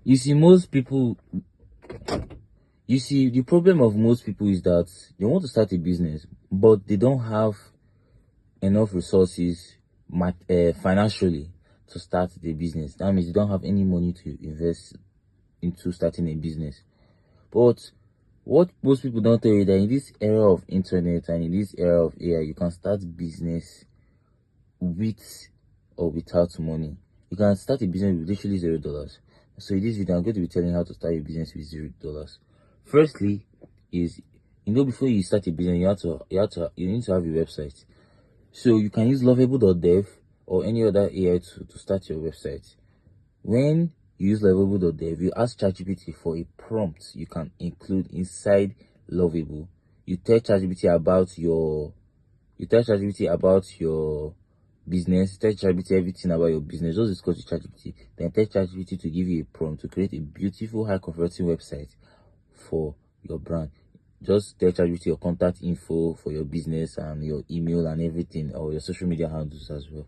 You see, most people, you see, the problem of most people is that they want to start a business, but they don't have enough resources financially to start the business. That means you don't have any money to invest into starting a business. But what most people don't tell you that in this era of internet and in this era of AI, you can start business with or without money. You can start a business with literally $0. So in this video, I'm going to be telling you how to start a business with $0. Firstly, is before you start a business, you need to have a website. So you can use lovable.dev or any other AI to start your website. When you use lovable.dev, you ask ChatGPT for a prompt you can include inside Lovable. You tell ChatGPT about your business, tell ChatGPT everything about your business. Just discuss with ChatGPT, then tell ChatGPT to give you a prompt to create a beautiful, high converting website for your brand. Just tell ChatGPT your contact info for your business and your email and everything, or your social media handles as well,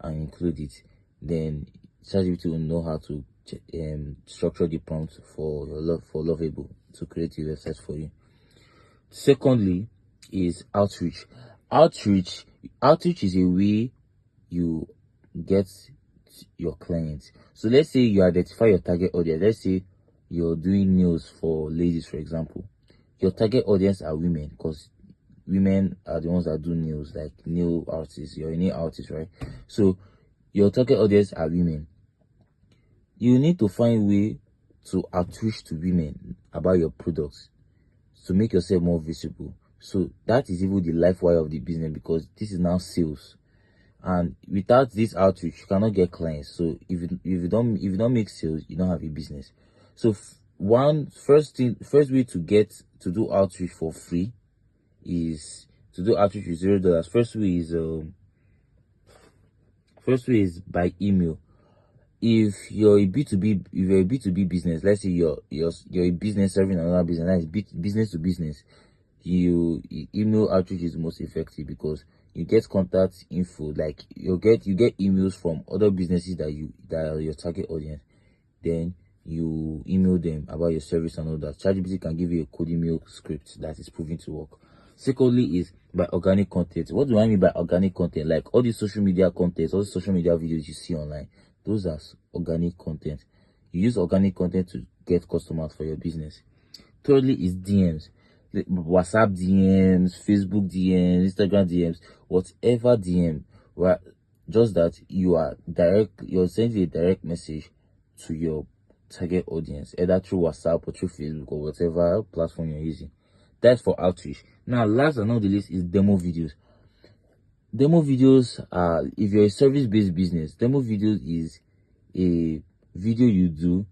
and include it. Then ChatGPT will know how to structure the prompt for Lovable to create a website for you. Secondly, is outreach. Outreach is a way you get your clients. So let's say you identify your target audience. Let's say you're doing nails for ladies, for example. Your target audience are women, because women are the ones that do nails, like nail artists. You're a nail artist, right? So your target audience are women. You need to find a way to outreach to women about your products to make yourself more visible. So that is even the life wire of the business, because this is now sales. And without this outreach, you cannot get clients. So if you don't make sales, you don't have a business. So first way to do outreach for free is to do outreach with $0. First way is by email. If you're a B2B business, let's say you're a business serving another business, that is business to business, email outreach is most effective, because you get contact info. Like you get emails from other businesses that are your target audience. Then you email them about your service and all that. ChatGPT can give you a code email script that is proven to work. Secondly is by organic content. What do I mean by organic content? Like all these social media content, all the social media videos you see online, those are organic content. You use organic content to get customers for your business. Thirdly is DMs. WhatsApp DMs, Facebook DMs, Instagram DMs, whatever DM, right? Just that you're sending a direct message to your target audience, either through WhatsApp or through Facebook or whatever platform you're using. That's for outreach. Now, last but not the least is demo videos. Demo videos are, if you're a service-based business, demo videos is a video you do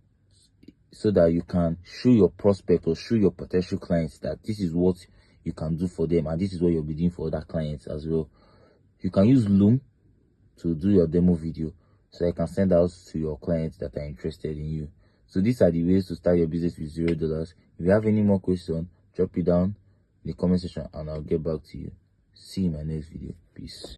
so that you can show your prospect or show your potential clients that this is what you can do for them, and this is what you'll be doing for other clients as well. You can use Loom to do your demo video, so you can send out to your clients that are interested in you. So these are the ways to start your business with $0. If you have any more questions, drop it down in the comment section and I'll get back to you. See you in my next video. Peace.